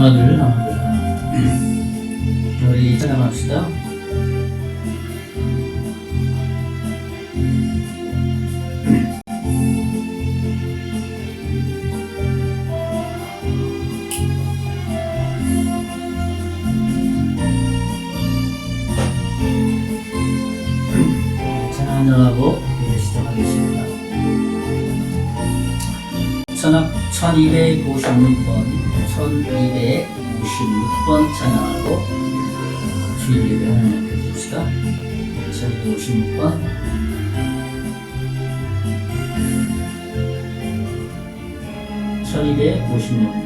하나 둘 하나 둘 하나. 우리 찬양합시다. 찬양하고 시작하겠습니다. 1256번 1256번 찬양하고 주일 예배 하나님 앞에 드립시다. 1256번 1256번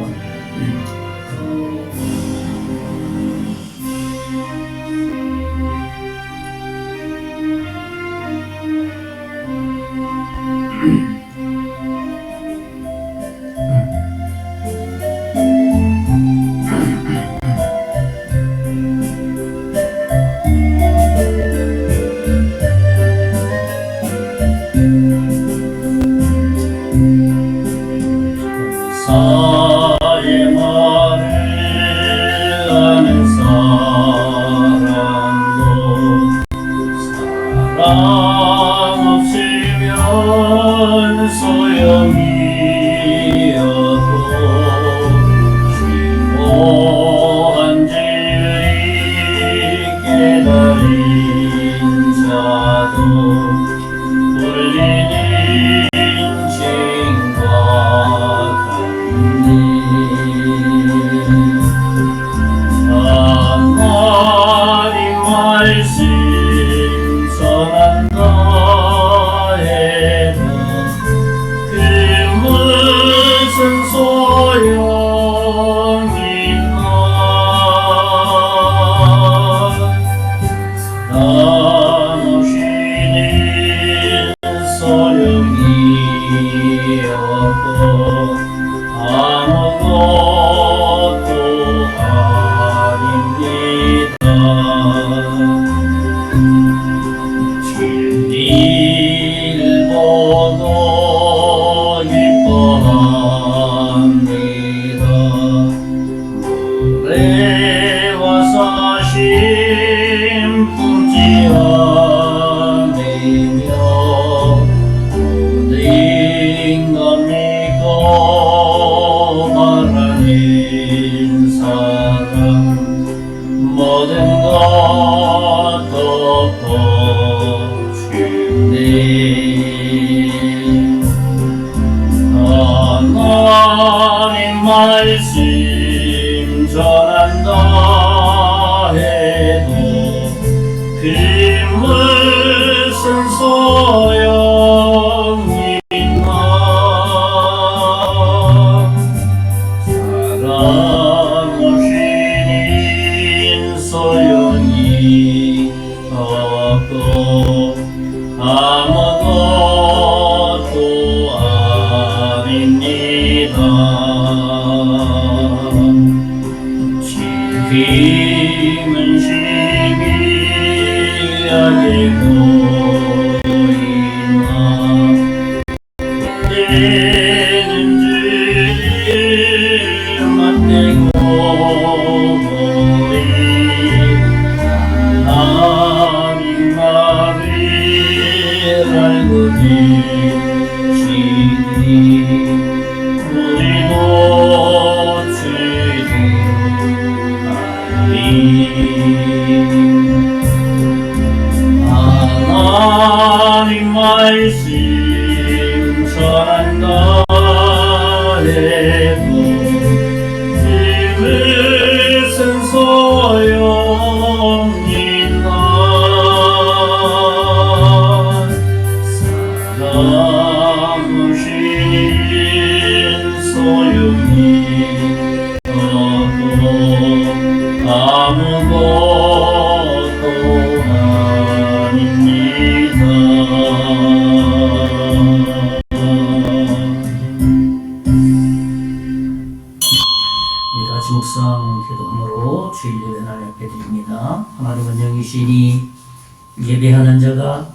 예배하는 자가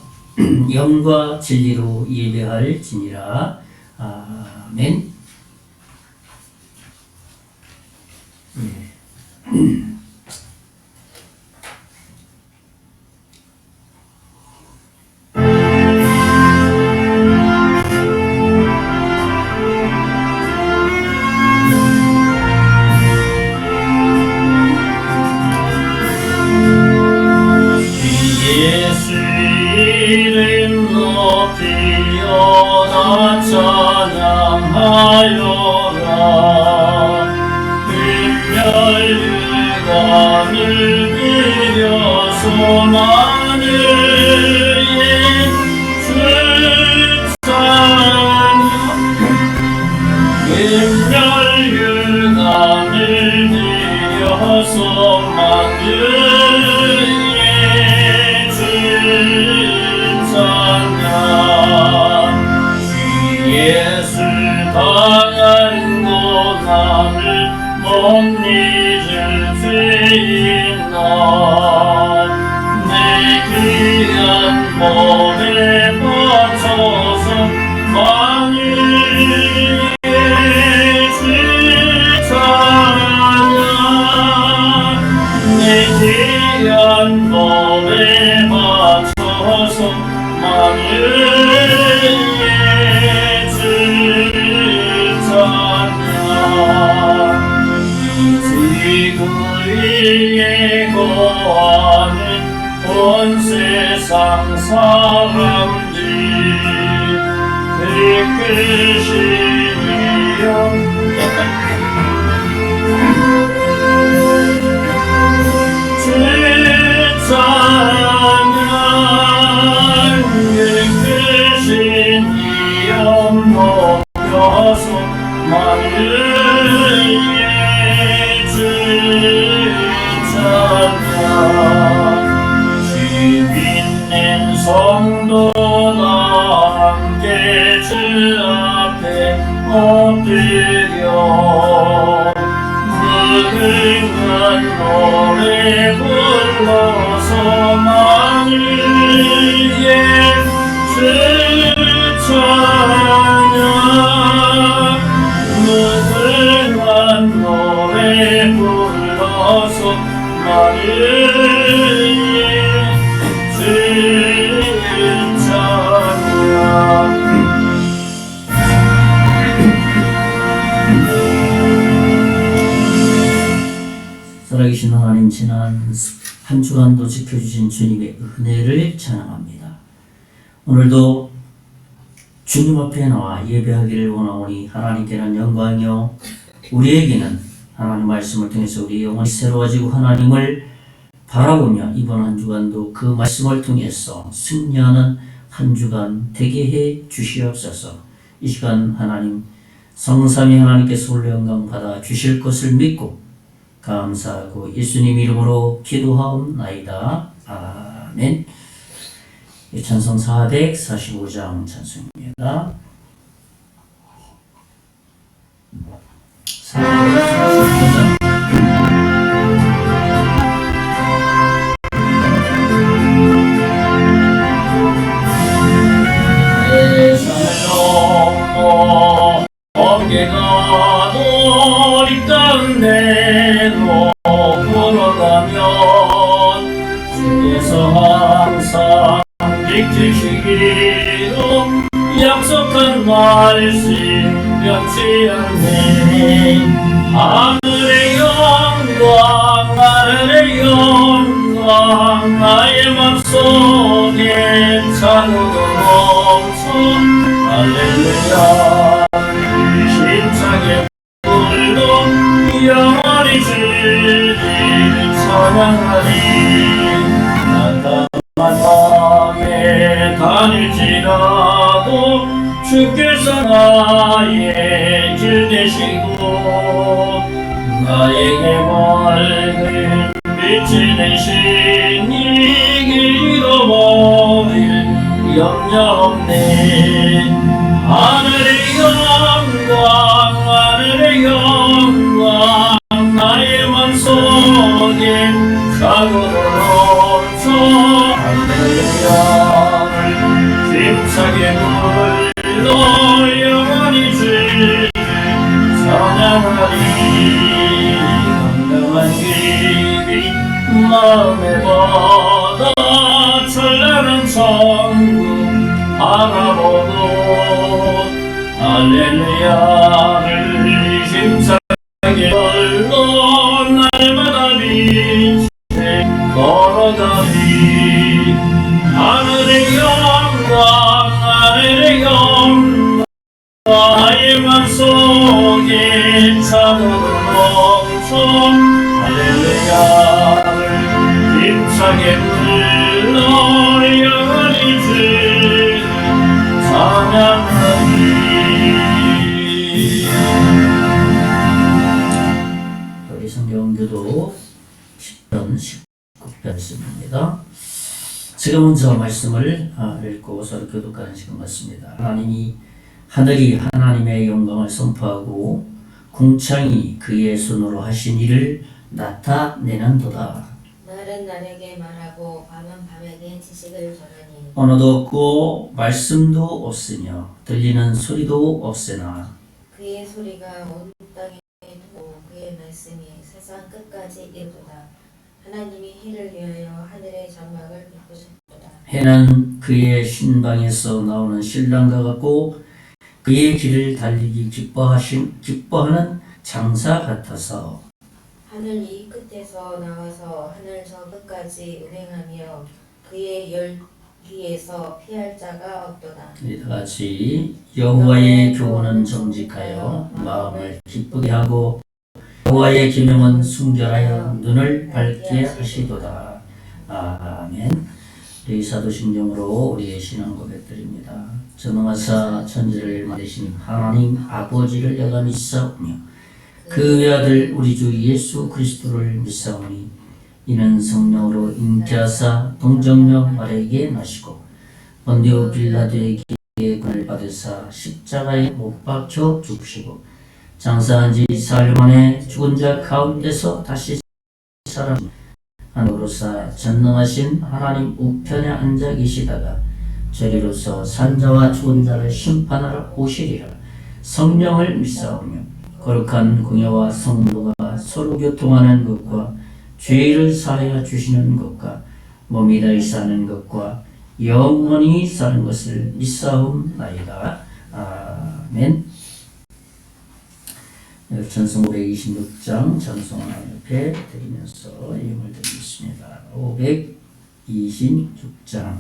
영과 진리로 예배할지니라. 아멘. 예수 이름 높이어라 찬양하여라 멸류관을 들여서 만을 예수 찬양 멸류관을 들여서 만을 예수 당한 고난을 못 잊을 죄인나 내 귀한 몸에 바쳐서 만일 예수 찬양 내 귀한 몸에 바쳐서 만일 지구 위에 거하는 온 세상 사람들 깨끗이 이어 주 찬양 깨끗이 이어 높여서 만일 성도나 함께 주 앞에 엎드려 무궁한 노래 불러서 만일 예수 찬양 무궁한 노래 불러서 만일 살아계신 하나님, 지난 한 주간도 지켜주신 주님의 은혜를 찬양합니다. 오늘도 주님 앞에 나와 예배하기를 원하오니 하나님께는 영광이요 우리에게는 하나님 말씀을 통해서 우리 영혼이 새로워지고 하나님을 바라보며 이번 한 주간도 그 말씀을 통해서 승리하는 한 주간 되게 해 주시옵소서. 이 시간 하나님 성삼위 하나님께서 올 영광 받아 주실 것을 믿고 감사하고 예수님 이름으로 기도하옵나이다. 아멘. 찬송 445장 찬송입니다. 445장 어깨가 돌입던 대로 걸어가면 주께서 항상 지키시기로 약속한 말씀 변치 않네. 하늘의 영광 하늘의 영광 나의 맘속에 찬우도 넘쳐 할렐루야. 힘차게 불러 영원히 주를 찬양하리. 난감한 밤에 다닐지라도 주께서 나의 길 되시고 나에게 밝은 빛이 되시니 잃어버릴 염려 없네. 하늘의 영광 하늘의 영광 나의 맘속에 사고로 넘쳐 할렐루야. 힘차게 불러 영원히 주를 찬양하리. 날마다 설레는 천국 바라보고 할렐루야를 힘차게 걸로 날마다 빛에 걸어가리. 하늘의 영광 하늘의 영광 나의 맘속에 차오르는 넘쳐 할렐루야를 힘차게 불러 영원히 주를 찬양하리. 우리 성경교도 10편 19편입니다. 지금은 저 말씀을 읽고 서로 교독하는 시간 같습니다. 하나님이 하늘이 하나님의 영광을 선포하고 궁창이 그의 손으로 하신 일을 나타내는도다. 날은 날에게 말하고 밤은 밤에게 지식을 전하니 언어도 없고 말씀도 없으며 들리는 소리도 없으나 그의 소리가 온 땅에 두고 그의 말씀이 세상 끝까지 이르도다. 하나님이 해를 위하여 하늘의 장막을 베푸셨도다. 해는 그의 신방에서 나오는 신랑과 같고 그의 길을 달리기 기뻐하는 장사 같아서 하늘 이 끝에서 나와서 하늘 저 끝까지 운행하며 그의 열기에서 피할 자가 없도다. 다 같이 여호와의 교훈은 정직하여 마음을 기쁘게 하고 여호와의 계명은 순결하여 눈을 밝게 하시도다. 아멘. 우리 사도신경으로 우리의 신앙 고백드립니다. 전능하사 천지를 만드신 하나님 아버지를 내가 믿사오며 그 외아들 우리 주 예수 그리스도를 믿사오니 이는 성령으로 잉태하사 동정녀 마리아에게 나시고 본디오 빌라도에게 권을 받으사 십자가에 못 박혀 죽으시고 장사한 지 사흘 만에 죽은 자 가운데서 다시 살아 하늘로서 전능하신 하나님 우편에 앉아 계시다가 저리로서 산자와 죽은 자를 심판하러 오시리라. 성령을 믿사오며 거룩한 공예와 성도가 서로 교통하는 것과 죄를 사하여 주시는 것과 몸이 다시 사는 것과 영원히 사는 것을 믿사옵나이다. 아멘. 찬송 526장 찬송을 옆에 드리면서 예물 드리겠습니다. 526장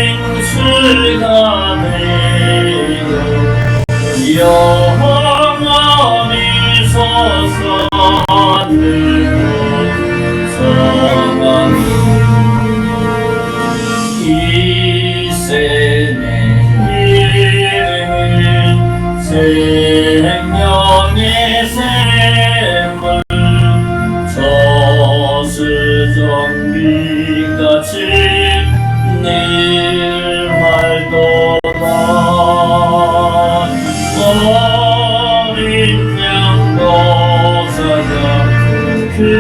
생수가 되어 영원히 근원이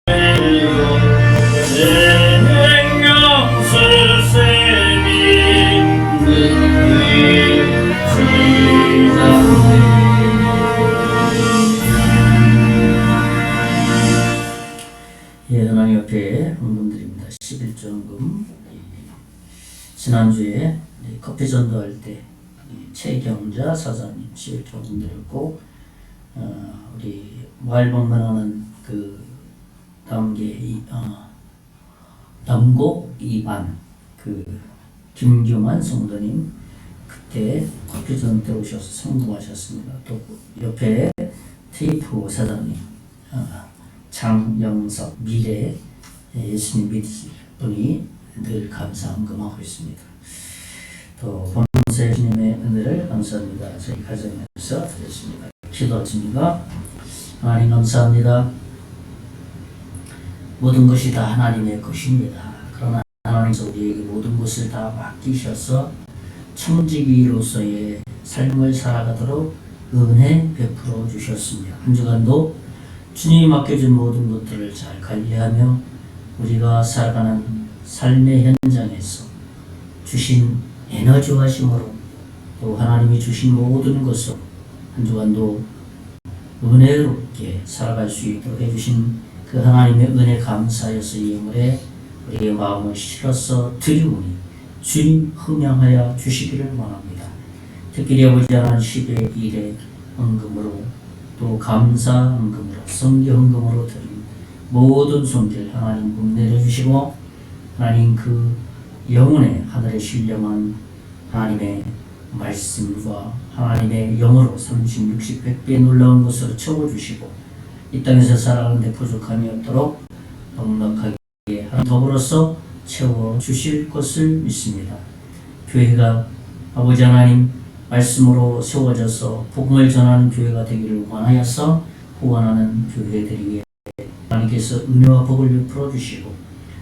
되고 생명수세미 느끼시자. 예, 하나님 옆에 헌금드립니다. 11조 헌금. 지난주에 커피 전도할 때 최경자 사장님 11조 헌금 드렸고, 우리 마을 방문하는 그 남고 2반 그 김규만 성도님 그때 커피 전도 때 오셔서 성공하셨습니다. 또 옆에 테이프 사장님 장영석 미래 예수님 믿으실 분이 늘 감사 헌금하고 있습니다. 또 본세 주님의 은혜를 감사합니다. 저희 가정에서 드렸습니다. 기도하십니다. 하나님 감사합니다. 모든 것이 다 하나님의 것입니다. 그러나 하나님께서 우리에게 모든 것을 다 맡기셔서 청지기로서의 삶을 살아가도록 은혜 베풀어 주셨습니다. 한 주간도 주님이 맡겨준 모든 것들을 잘 관리하며 우리가 살아가는 삶의 현장에서 주신 에너지와 힘으로 또 하나님이 주신 모든 것으로 한 주간도 은혜롭게 살아갈 수 있도록 해주신 그 하나님의 은혜 감사여서 이 예물에 우리의 마음을 실어서 드리오니 주님 흥양하여 주시기를 원합니다. 특별히 아버지 하나님 10의 1의 헌금으로 또 감사 헌금으로 성교 헌금으로 드린 모든 손길 하나님 은혜를 주시고 하나님 그 영혼의 하늘에 신령한 하나님의 말씀과 하나님의 영으로 30, 60, 100배 놀라운 것으로 채워주시고 이 땅에서 살아가는데 부족함이 없도록 넉넉하게 더불어서 채워주실 것을 믿습니다. 교회가 아버지 하나님 말씀으로 세워져서 복음을 전하는 교회가 되기를 원하여서 후원하는 교회들이 위해 하나님께서 은혜와 복을 베풀어 주시고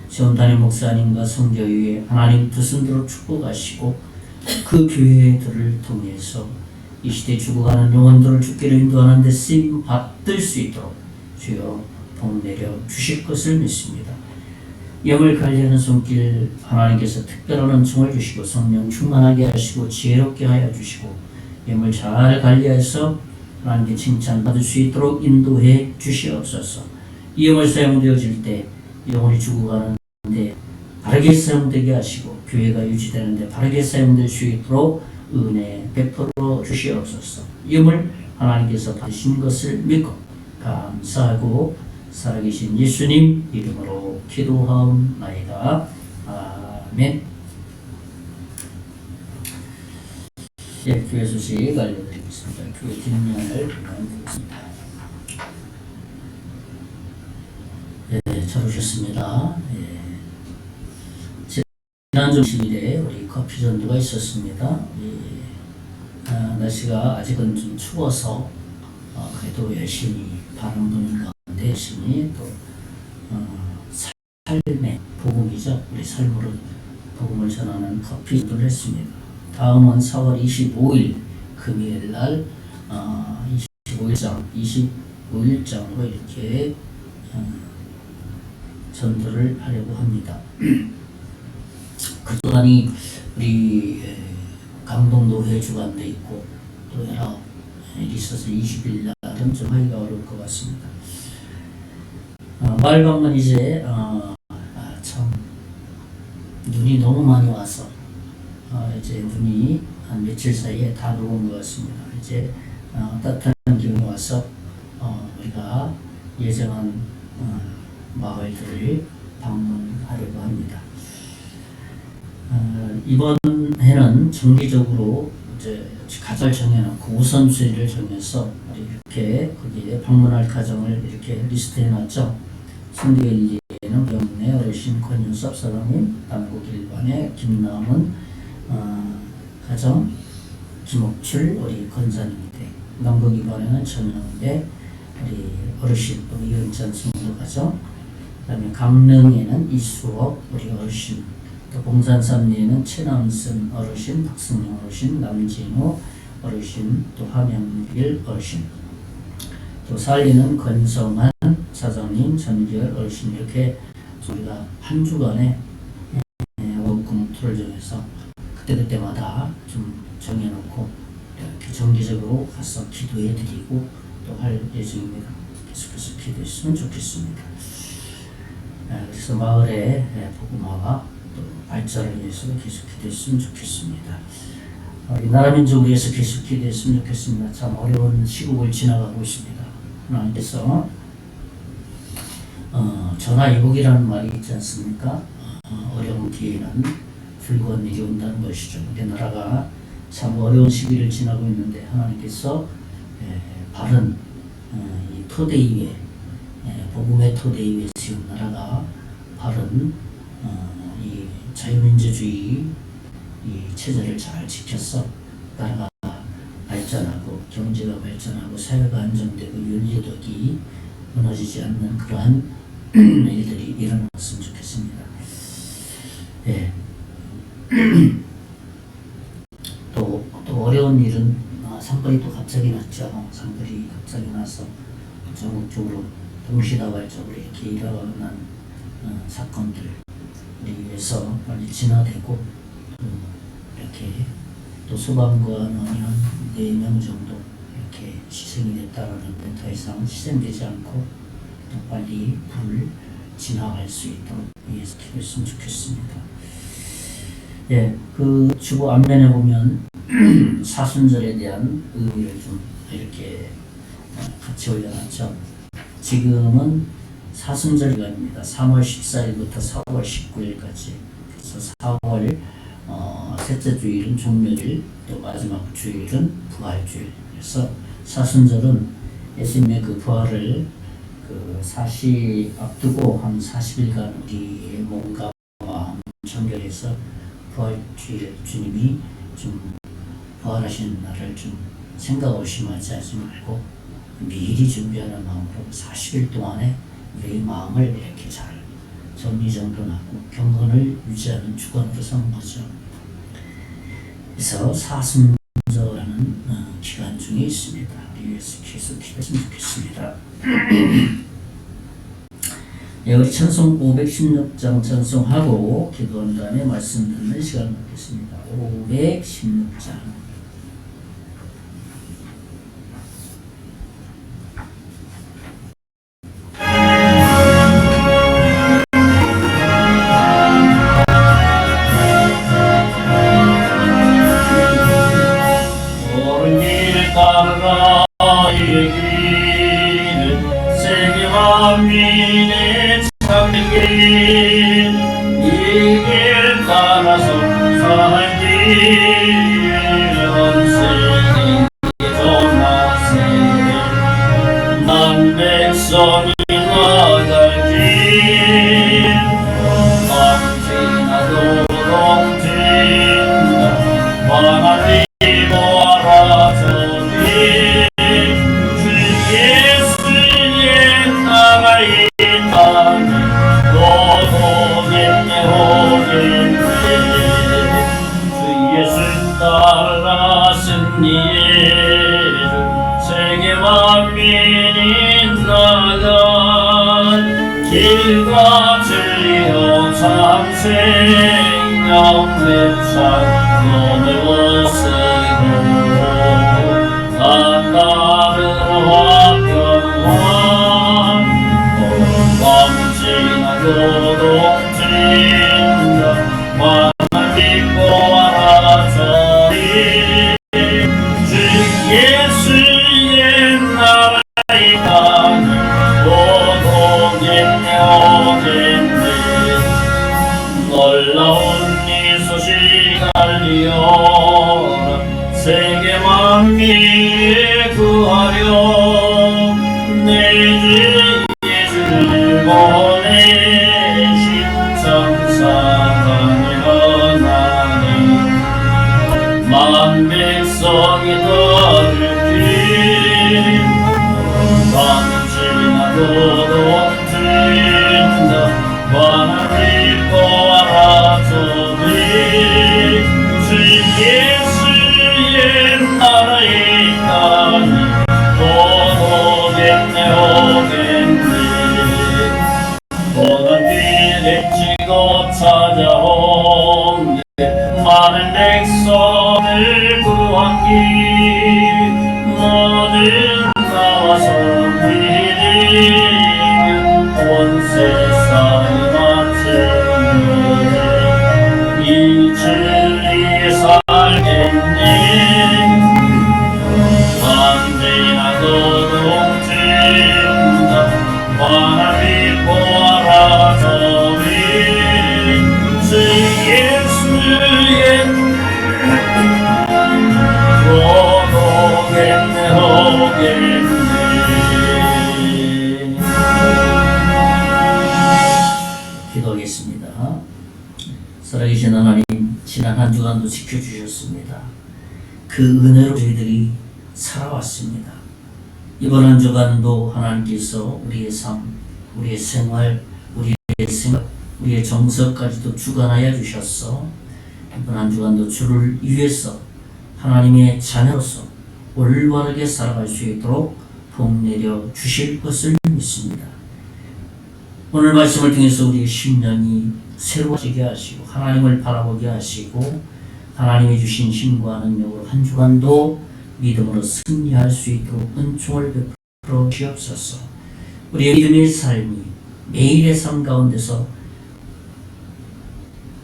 시온단의 목사님과 성교위에 하나님 뜻대로 축복하시고 그 교회들을 통해서 이 시대에 죽어가는 영혼들을 주께로 인도하는 데 쓰임 받을 수 있도록 주여 복 내려 주실 것을 믿습니다. 영을 관리하는 손길 하나님께서 특별한 은총을 주시고 성령 충만하게 하시고 지혜롭게 하여 주시고 영을 잘 관리해서 하나님께 칭찬받을 수 있도록 인도해 주시옵소서. 이 영을 사용되어질 때 영혼이 죽어가는데 바르게 사용되게 하시고 교회가 유지되는데 바르게 사용될 수 있도록 은혜 베풀어 주시옵소서. 이 영을 하나님께서 받으신 것을 믿고 감사하고 살아계신 예수님 이름으로 기도하옵나이다. 아멘. 예, 교회 소식 알려드리겠습니다. 교회 뒷면을 보내드리겠습니다. 예, 잘 오셨습니다. 예. 지난주 10일에 우리 커피 전도가 있었습니다. 예. 날씨가 아직은 좀 추워서 그래도 열심히 바람 부는 가운데 열심히 또 삶의 복음이죠. 우리 삶으로 복음을 전하는 커피 전도를 했습니다. 다음은 4월 25일 금요일 날 25일장으로 이렇게 전도를 하려고 합니다. 그동안이 우리 강동도회 주관도 있고 또 여러 일이 있어서 20일 날은 좀 하기가 어려울 것 같습니다. 마을 방문 이제 참 눈이 너무 많이 와서 이제 눈이 한 며칠 사이에 다 녹은 것 같습니다. 이제 따뜻한 기운이 와서 우리가 예정한 마을들을 방문하려고 합니다. 이번 해는 정기적으로 이제 가정을 정해놓고 우선순위를 정해서 이렇게 거기에 방문할 가정을 이렇게 리스트해 놨죠. 성교일기에는 병문의 어르신 권윤섭 사장님, 남국 1반의 김남은 가정, 김옥출 우리 권사님인데 남국 2반에는 전영대 우리 어르신 또 이은찬 성도 가정, 그다음에 강릉에는 이수옥 우리 어르신, 또 봉산 3리에는 최남순 어르신, 박승영 어르신, 남진호 어르신, 또 함영길 어르신. 또 살리는 권성한 사장님, 전결 어르신 이렇게 우리가 한 주간에 원금토를 정해서 그때그때마다 좀 정해놓고 이렇게 정기적으로 가서 기도해드리고 또 할 예정입니다. 계속해서 기도했으면 좋겠습니다. 그래서 마을의 복음화와 또 발전을 위해서 계속 기도했으면 좋겠습니다. 이 나라 민족을 위해서 계속 기도했으면 좋겠습니다. 참 어려운 시국을 지나가고 있습니다. 하나님께서 전화위복이라는 말이 있지 않습니까? 어려운 뒤에는 불구한 일이 온다는 것이죠. 우리나라가 참 어려운 시기를 지나고 있는데 하나님께서 바른 이 토대 위에 복음의 토대 위에 세운 나라가 바른 이 자유민주주의 이 체제를 잘 지켜서 나라가 발전하고 경제가 발전하고 사회가 안정되고 윤리덕이 무너지지 않는 그러한 일들이 일어났으면 좋겠습니다. 예. 또 어려운 일은 산불이 또 갑자기 났죠. 산불이 갑자기 나서 전국적으로 동시다발적으로 이렇게 일어난 사건들을 위해서 빨리 진화되고 이렇게 또 소방관 한 4명 정도 이렇게 희생이 됐다라는데 더 이상 희생되지 않고 또 빨리 불을 진화할 수 있도록 위해서 기도했으면 좋겠습니다. 예, 그 주보 앞면에 보면 사순절에 대한 의미를 좀 이렇게 같이 올려놨죠. 지금은 사순절 기간입니다. 3월 14일부터 4월 19일까지. 그래서 4월 셋째 주일은 종료일, 또 마지막 주일은 부활주일. 그래서 사순절은 예수님의 그 부활을 그 앞두고 한 40일간 우리의 몸과 마음 정결해서 부활주일 주님이 좀 부활하시는 날을 좀 생각 의심하지 하지 말고 미리 준비하는 마음으로 40일 동안에 우리의 마음을 이렇게 잘 정리정돈하고 경건을 유지하는 주관으로 삼은 거죠. 그래서 사순절하는 기간 중에 있습니다. 우리 위해서 계속 기도했으면 좋겠습니다. 예, 우리 찬송 516장 찬송하고 기도한 다음에 말씀 듣는 시간을 갖겠습니다. 516장. 길과 진리요 참 생명 맺찬 너를 쓰고 다 따르와 평화 밤 지나도록 진다 만나 믿고 알아서리 주 예수의 나라의 땅 놀라운 이 소식 알리어라 세계 만민에 구하려 내 주 예수를 보내신 천사가 일어나니 만 백성이 들을지 밤 지나도록 든다 하나님 알아서니 주 예수의 나라의 땅이 오겠네 많은 백성을 구하기 모든 나와서 믿으면 온 세상이 맡으니 이 진리에 살겠네. 언제나 고동된다 만화를 보아라 저리 주 예수의 오겠네 기도하겠습니다. 살아계신 하나님, 지난 한 주간도 지켜주셨습니다. 그 은혜로 저희들이 살아왔습니다. 이번 한 주간도 하나님께서 우리의 삶, 우리의 생활, 우리의 생각, 우리의 정서까지도 주관하여 주셨어. 이번 한 주간도 주를 위해서 하나님의 자녀로서 올바르게 살아갈 수 있도록 복 내려 주실 것을 믿습니다. 오늘 말씀을 통해서 우리의 심령이 새로워지게 하시고 하나님을 바라보게 하시고 하나님이 주신 힘과 능력으로 한 주간도 믿음으로 승리할 수 있도록 은총을 베풀어 주옵소서. 우리의 믿음의 삶이 매일의 삶 가운데서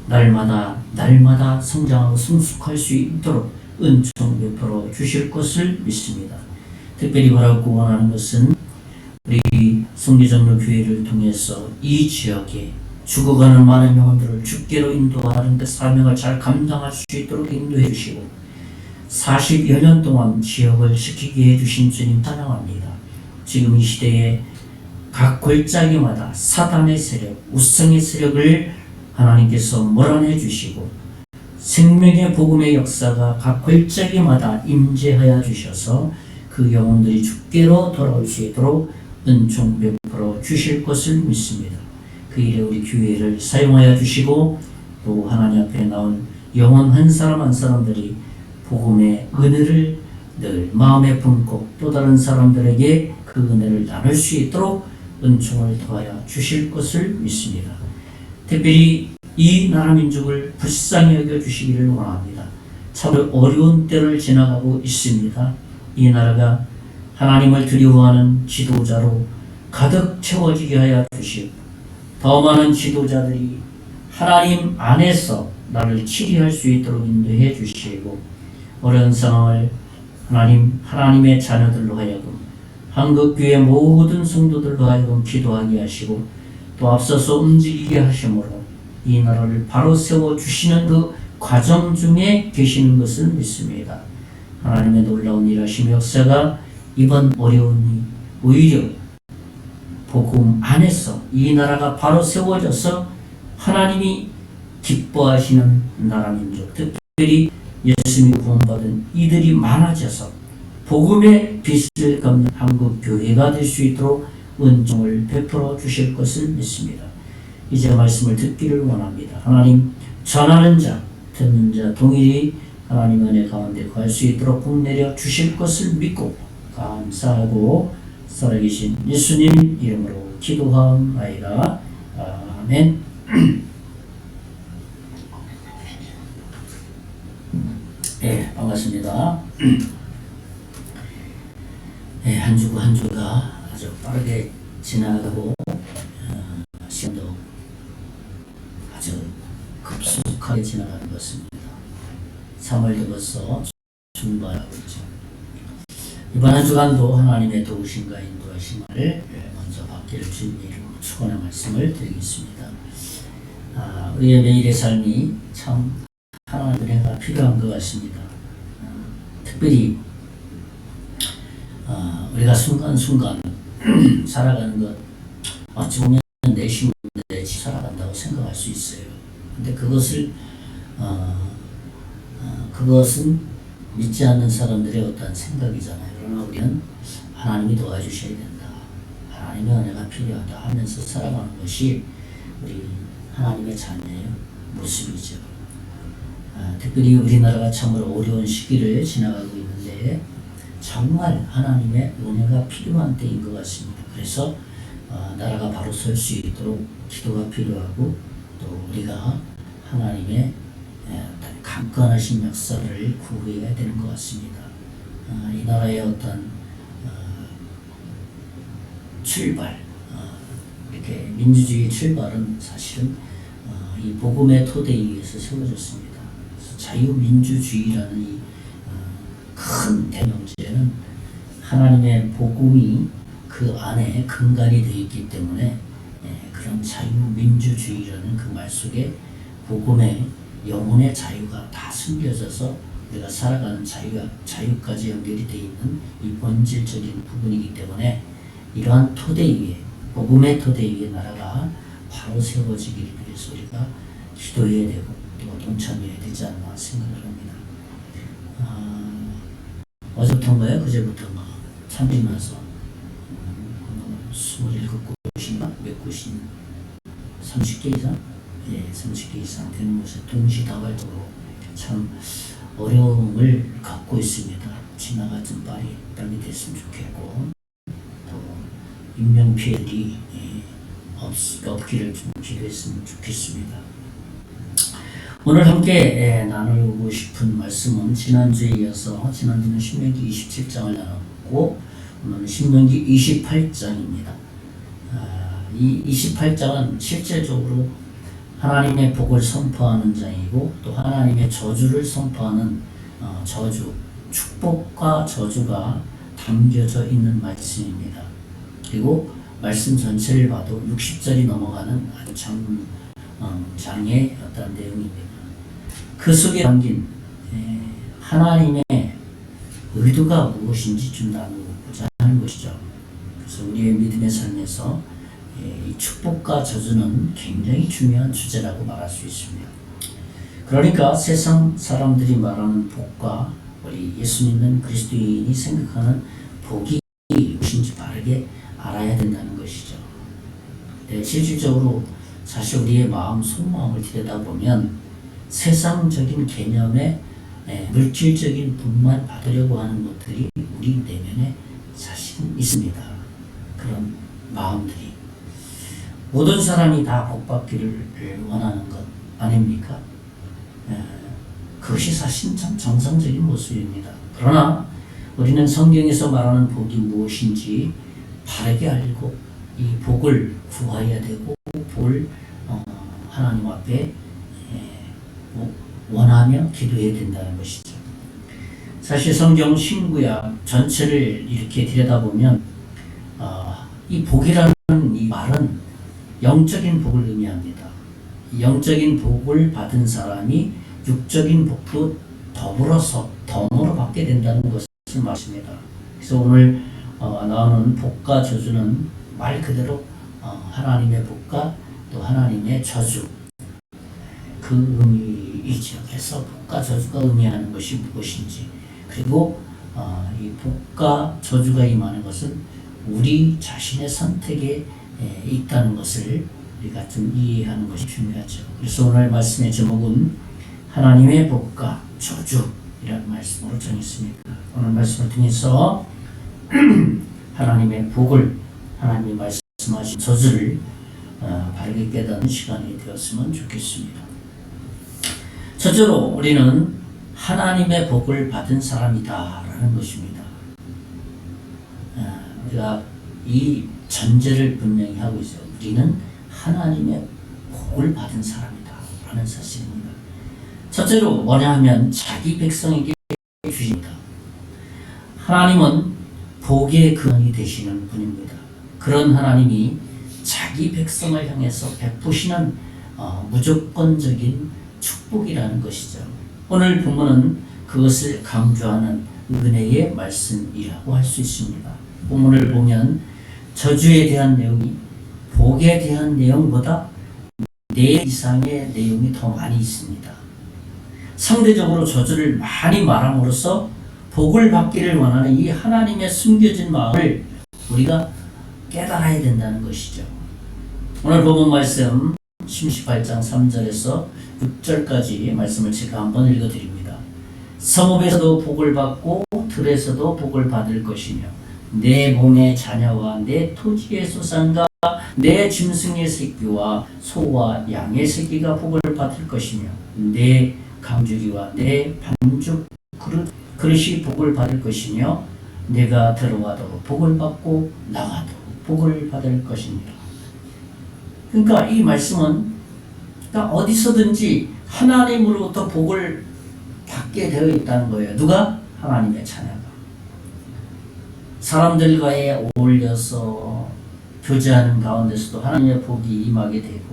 날마다 성장하고 성숙할 수 있도록 은총 베풀어 주실 것을 믿습니다. 특별히 바라고 원하는 것은 우리 성리장로 교회를 통해서 이 지역에 죽어가는 많은 영혼들을 주께로 인도하는 그 사명을 잘 감당할 수 있도록 인도해 주시고 40여 년 동안 지역을 지키게 해주신 주님 찬양합니다. 지금 이 시대에 각 골짜기마다 사단의 세력, 우성의 세력을 하나님께서 몰아내 주시고 생명의 복음의 역사가 각 골짜기마다 임재하여 주셔서 그 영혼들이 주께로 돌아올 수 있도록 은총 베풀어 주실 것을 믿습니다. 그 일에 우리 교회를 사용하여 주시고 또 하나님 앞에 나온 영혼 한 사람 한 사람들이 복음의 은혜를 늘 마음에 품고 또 다른 사람들에게 그 은혜를 나눌 수 있도록 은총을 더하여 주실 것을 믿습니다. 특별히 이 나라 민족을 불쌍히 여겨주시기를 원합니다. 참 어려운 때를 지나가고 있습니다. 이 나라가 하나님을 두려워하는 지도자로 가득 채워지게 하여 주시고 더 많은 지도자들이 하나님 안에서 나를 치리할 수 있도록 인도해 주시고 어려운 상황을 하나님의 자녀들로 하여금 한국교회 모든 성도들로 하여금 기도하게 하시고 또 앞서서 움직이게 하심으로 이 나라를 바로 세워주시는 그 과정 중에 계시는 것을 믿습니다. 하나님의 놀라운 일하심의 역사가 이번 어려움이 오히려 복음 안에서 이 나라가 바로 세워져서 하나님이 기뻐하시는 나라 민족, 특별히 예수님이 구원받은 이들이 많아져서 복음의 빛을 갚는 한국 교회가 될 수 있도록 은총을 베풀어 주실 것을 믿습니다. 이제 말씀을 듣기를 원합니다. 하나님 전하는 자, 듣는 자 동일이 하나님 은혜 가운데 갈 수 있도록 복 내려 주실 것을 믿고 감사하고 살아계신 예수님 이름으로 기도하옵나이다. 아멘. 네, 반갑습니다. 네, 한 주가 아주 빠르게 지나가고 시간도 아주 급속하게 지나가는 것 같습니다. 3월도 벌써 중반하고 있죠. 이번 한 주간도 하나님의 도우심과 인도하심을 먼저 받기를 주님의 이름으로 축원의 말씀을 드리겠습니다. 우리의 매일의 삶이 참 하나님의 은혜가 필요한 것 같습니다. 특별히 우리가 순간순간 살아가는 것 어찌 보면 내 힘으로 내 살아간다고 생각할 수 있어요. 근데 그것은 믿지 않는 사람들의 어떤 생각이잖아요. 그러나 우리는 하나님이 도와주셔야 된다. 하나님의 은혜가 필요하다 하면서 살아가는 것이 우리 하나님의 자녀의 모습이죠. 특별히 우리나라가 참으로 어려운 시기를 지나가고 있는데 정말 하나님의 은혜가 필요한 때인 것 같습니다. 그래서 나라가 바로 설 수 있도록 기도가 필요하고 또 우리가 하나님의 강건하신 역사를 구해야 되는 것 같습니다. 이 나라의 어떤 출발, 이렇게 민주주의 출발은 사실은 이 복음의 토대 위에서 세워졌습니다. 그래서 자유민주주의라는 이 큰 대명제는 하나님의 복음이 그 안에 근간이 되어 있기 때문에 그런 자유민주주의라는 그 말 속에 복음의 영혼의 자유가 다 숨겨져서 우리가 살아가는 자유까지 연결이 되어 있는 이 본질적인 부분이기 때문에 이러한 토대 위에, 복음의 토대 위에 나라가 바로 세워지기를 위해서 우리가 기도해야 되고 또 동참해야 되지 않나 생각을 합니다. 어제부터인가요? 그제부터인가? 참지면서 27곳인가? 몇 곳이 30개 이상? 예, 30개 이상 되는 곳에 동시다발적으로 참 어려움을 갖고 있습니다. 진화가 좀 빨리 됐으면 좋겠고 또 인명피해들이 없기를 좀 기도했으면 좋겠습니다. 오늘 함께 나누고 싶은 말씀은 지난주에 이어서 지난주는 신명기 27장을 나눴고 오늘은 신명기 28장입니다. 이 28장은 실질적으로 하나님의 복을 선포하는 장이고 또 하나님의 저주를 선포하는 저주, 축복과 저주가 담겨져 있는 말씀입니다. 그리고 말씀 전체를 봐도 60절이 넘어가는 아주 장의 어떤 내용입니다. 그 속에 담긴 하나님의 의도가 무엇인지 좀 나누고자 하는 것이죠. 그래서 우리의 믿음의 삶에서 이 축복과 저주는 굉장히 중요한 주제라고 말할 수 있습니다. 그러니까 세상 사람들이 말하는 복과 우리 예수 믿는 그리스도인이 생각하는 복이 무엇인지 바르게 알아야 된다는 것이죠. 실질적으로 사실 우리의 마음 속마음을 들여다보면 세상적인 개념의 물질적인 복만 받으려고 하는 것들이 우리 내면에 사실은 있습니다. 그런 마음들이 모든 사람이 다 복받기를 원하는 것 아닙니까? 그것이 사실 참 정상적인 모습입니다. 그러나 우리는 성경에서 말하는 복이 무엇인지 바르게 알고 이 복을 구해야 되고 복을 하나님 앞에 원하며 기도해야 된다는 것이죠. 사실 성경 신구약 전체를 이렇게 들여다보면 이 복이라는 이 말은 영적인 복을 의미합니다. 영적인 복을 받은 사람이 육적인 복도 더불어서 덤으로 받게 된다는 것을 말씀입니다. 그래서 오늘 나오는 복과 저주는 말 그대로 하나님의 복과 또 하나님의 저주 그 의미이죠. 그래서 복과 저주가 의미하는 것이 무엇인지 그리고 이 복과 저주가 임하는 것은 우리 자신의 선택에 있다는 것을 우리가 좀 이해하는 것이 중요하죠. 그래서 오늘 말씀의 제목은 하나님의 복과 저주이라는 말씀으로 정했습니다. 오늘 말씀을 통해서 하나님의 복을 하나님이 말씀하신 저주를 바르게 깨닫는 시간이 되었으면 좋겠습니다. 첫째로 우리는 하나님의 복을 받은 사람이다라는 것입니다. 우리가 이 전제를 분명히 하고 있어요. 우리는 하나님의 복을 받은 사람이다라는 사실입니다. 첫째로 뭐냐 하면 자기 백성에게 주십니다. 하나님은 복의 근원이 되시는 분입니다. 그런 하나님이 자기 백성을 향해서 베푸시는 무조건적인 축복이라는 것이죠. 오늘 본문은 그것을 강조하는 은혜의 말씀이라고 할 수 있습니다. 본문을 보면 저주에 대한 내용이 복에 대한 내용보다 4 이상의 내용이 더 많이 있습니다. 상대적으로 저주를 많이 말함으로써 복을 받기를 원하는 이 하나님의 숨겨진 마음을 우리가 깨달아야 된다는 것이죠. 오늘 본문 말씀 18장 3절에서 6절까지 말씀을 제가 한번 읽어드립니다. 성읍에서도 복을 받고 들에서도 복을 받을 것이며 내 몸의 자녀와 내 토지의 소산과 내 짐승의 새끼와 소와 양의 새끼가 복을 받을 것이며 내 강주리와 내 반죽 그릇이 복을 받을 것이며 내가 들어와도 복을 받고 나가도 복을 받을 것이니라. 그러니까 이 말씀은 그러니까 어디서든지 하나님으로부터 복을 받게 되어 있다는 거예요. 누가? 하나님의 자녀가. 사람들과의 어울려서 교제하는 가운데서도 하나님의 복이 임하게 되고,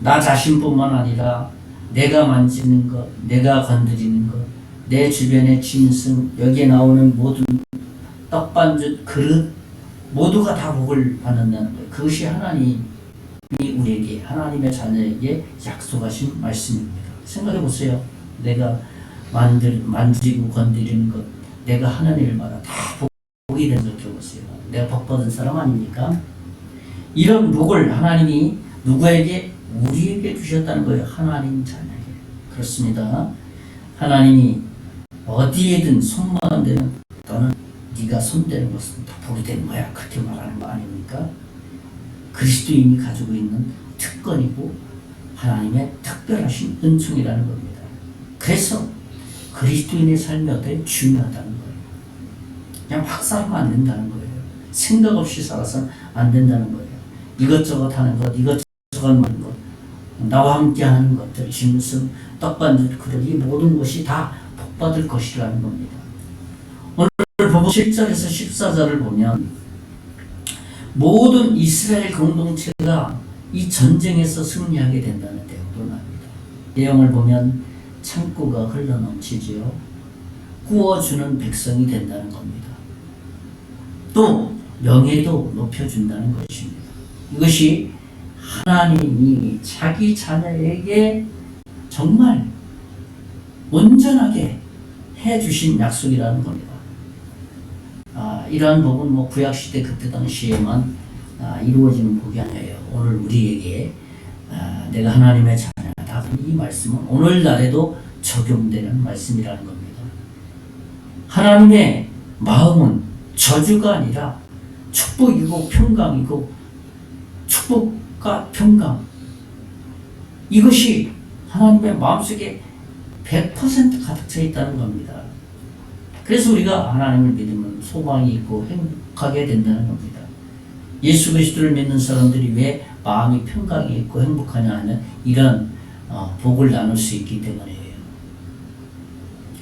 나 자신뿐만 아니라 내가 만지는 것, 내가 건드리는 것, 내 주변의 짐승, 여기에 나오는 모든 떡반죽, 그릇 모두가 다 복을 받는다는 거예요. 그것이 하나님이 우리에게, 하나님의 자녀에게 약속하신 말씀입니다. 생각해 보세요. 내가 만지고 건드리는 것, 내가 하는 일마다 다 복이 되는 걸 보세요. 내가 복 받은 사람 아닙니까? 이런 복을 하나님이 누구에게? 우리에게 주셨다는 거예요. 하나님 자녀에게. 그렇습니다. 하나님이 어디에든 손만 대는, 또는 네가 손대는 것은 다 복이 되는 거야, 그렇게 말하는 거 아닙니까? 그리스도인이 가지고 있는 특권이고 하나님의 특별하신 은총이라는 겁니다. 그래서 그리스도인의 삶이 어때? 중요하다는 거예요. 그냥 확 살면 안 된다는 거예요. 생각 없이 살아서는 안 된다는 거예요. 이것저것 하는 것, 이것저것 하는 것, 나와 함께 하는 것들, 짐승, 떡반죽, 그릇, 이 모든 것이 다 복받을 것이라는 겁니다. 오늘 보고 7절에서 14절을 보면 모든 이스라엘 공동체가 이 전쟁에서 승리하게 된다는 내용도 나옵니다. 내용을 보면 창고가 흘러넘치지요. 구워주는 백성이 된다는 겁니다. 또 명예도 높여준다는 것입니다. 이것이 하나님이 자기 자녀에게 정말 온전하게 해주신 약속이라는 겁니다. 이러한 복은 구약시대 그때 당시에만 이루어지는 복이 아니에요. 오늘 우리에게 내가 하나님의 자녀다. 이 말씀은 오늘날에도 적용되는 말씀이라는 겁니다. 하나님의 마음은 저주가 아니라 축복이고 평강이고, 축복과 평강, 이것이 하나님의 마음속에 100% 가득 차 있다는 겁니다. 그래서 우리가 하나님을 믿으면 소망이 있고 행복하게 된다는 겁니다. 예수 그리스도를 믿는 사람들이 왜 마음이 평강이 있고 행복하냐 하면 이런 복을 나눌 수 있기 때문이에요.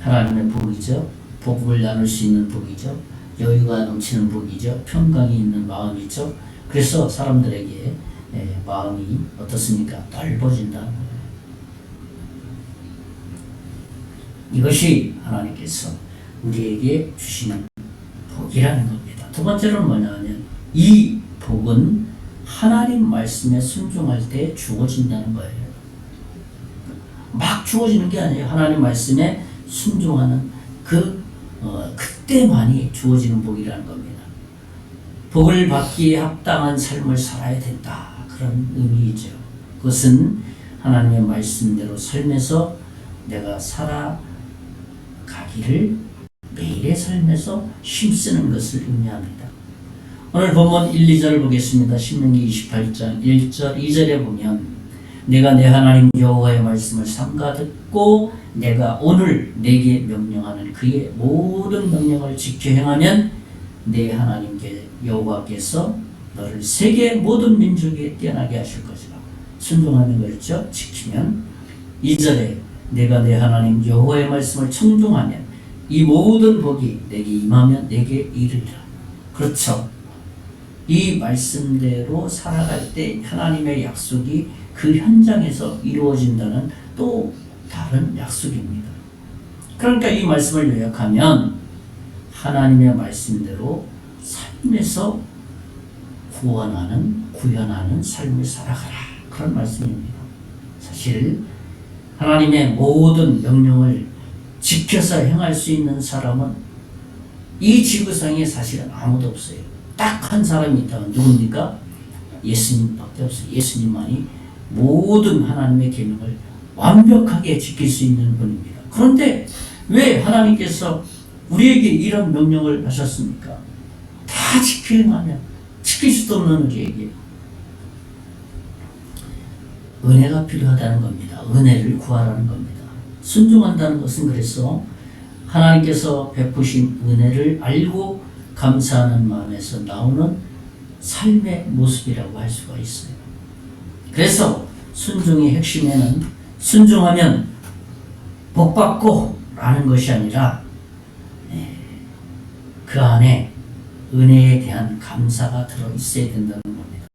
하나님의 복이죠. 복을 나눌 수 있는 복이죠. 여유가 넘치는 복이죠. 평강이 있는 마음이죠. 그래서 사람들에게 마음이 어떻습니까? 넓어진다는 거예요. 이것이 하나님께서 우리에게 주시는 복이라는 겁니다. 두 번째로는 뭐냐 하면 이 복은 하나님 말씀에 순종할 때 주어진다는 거예요. 막 주어지는 게 아니에요. 하나님 말씀에 순종하는 그때만이 주어지는 복이라는 겁니다. 복을 받기에 합당한 삶을 살아야 된다, 그런 의미이죠. 그것은 하나님의 말씀대로 삶에서 내가 살아가기를 매일의 삶에서 힘쓰는 것을 의미합니다. 오늘 본문 1, 2절을 보겠습니다. 신명기 28장 1절 2절에 보면 내가 내 하나님 여호와의 말씀을 삼가 듣고 내가 오늘 내게 명령하는 그의 모든 명령을 지켜 행하면 내 하나님 여호와께서 너를 세계 모든 민족에 뛰어나게 하실 것이라. 순종하는 거였죠. 지키면. 2절에 내가 내 하나님 여호와의 말씀을 청종하면 이 모든 복이 내게 임하면 내게 이르리라. 그렇죠. 이 말씀대로 살아갈 때 하나님의 약속이 그 현장에서 이루어진다는 또 다른 약속입니다. 그러니까 이 말씀을 요약하면 하나님의 말씀대로 삶에서 구현하는 삶을 살아가라, 그런 말씀입니다. 사실 하나님의 모든 명령을 지켜서 행할 수 있는 사람은 이 지구상에 사실은 아무도 없어요. 딱 한 사람이 있다면 누굽니까? 예수님밖에 없어요. 예수님만이 모든 하나님의 계명을 완벽하게 지킬 수 있는 분입니다. 그런데 왜 하나님께서 우리에게 이런 명령을 하셨습니까? 다 지켜 행하면 지킬 수도 없는 우리에게 은혜가 필요하다는 겁니다. 은혜를 구하라는 겁니다. 순종한다는 것은 그래서 하나님께서 베푸신 은혜를 알고 감사하는 마음에서 나오는 삶의 모습이라고 할 수가 있어요. 그래서 순종의 핵심에는 순종하면 복받고 라는 것이 아니라 그 안에 은혜에 대한 감사가 들어있어야 된다는 겁니다.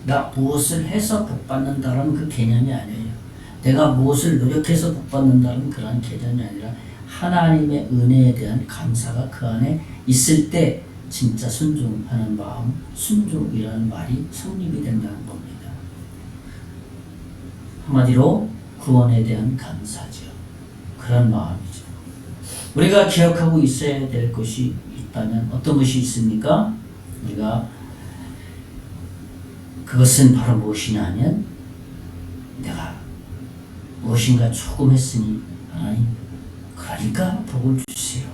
나 무엇을 해서 복받는다는 그 개념이 아니에요. 내가 무엇을 노력해서 복받는다는 그런 개념이 아니라 하나님의 은혜에 대한 감사가 그 안에 있을 때 진짜 순종하는 마음, 순종이라는 말이 성립이 된다는 겁니다. 한마디로 구원에 대한 감사죠. 그런 마음이죠. 우리가 기억하고 있어야 될 것이 있다면 어떤 것이 있습니까? 우리가 그것은 바로 무엇이냐 하면 내가 무엇인가 조금 했으니 하나님 그러니까 복을 주세요.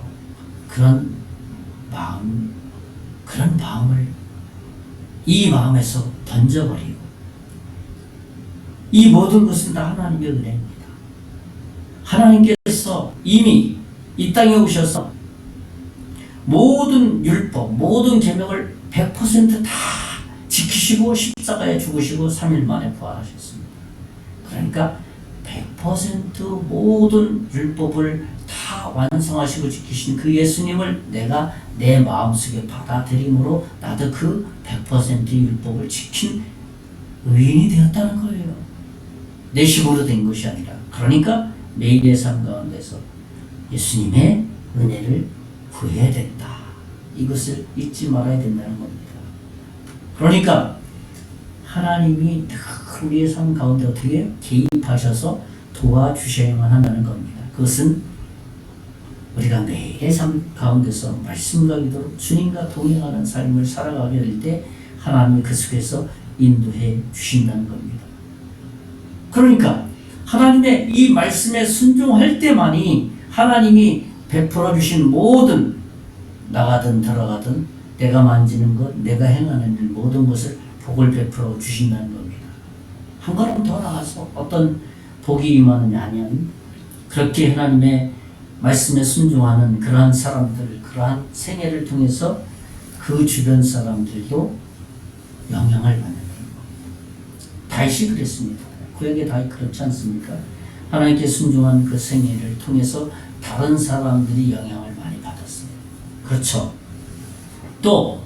그런 마음을 이 마음에서 던져버리고 이 모든 것은 다 하나님의 은혜입니다. 하나님께서 이미 이 땅에 오셔서 모든 율법, 모든 계명을 100% 다 지키시고 십자가에 죽으시고 3일 만에 부활하셨습니다. 그러니까 100% 모든 율법을 다 완성하시고 지키신 그 예수님을 내가 내 마음속에 받아들임으로 나도 그 100% 율법을 지킨 의인이 되었다는 거예요. 내 힘으로 된 것이 아니라. 그러니까 매일의 삶 가운데서 예수님의 은혜를 구해야 된다. 이것을 잊지 말아야 된다는 겁니다. 그러니까 하나님이 늘 우리의 삶 가운데 어떻게 개입하셔서 도와주셔야만 한다는 겁니다. 그것은 우리가 매일의 삶 가운데서 말씀과 기도로 주님과 동행하는 삶을 살아가게 될 때 하나님이 그 속에서 인도해 주신다는 겁니다. 그러니까 하나님의 이 말씀에 순종할 때만이 하나님이 베풀어 주신 모든 나가든 들어가든 내가 만지는 것, 내가 행하는 일 모든 것을 복을 베풀어 주신다는 겁니다. 한 걸음 더 나가서 어떤 복이 임하느냐 하면 그렇게 하나님의 말씀에 순종하는 그러한 사람들, 그러한 생애를 통해서 그 주변 사람들도 영향을 받는 겁니다. 다윗이 그랬습니다. 구약의 다윗 그렇지 않습니까? 하나님께 순종한 그 생애를 통해서 다른 사람들이 영향을 많이 받았어요. 그렇죠. 또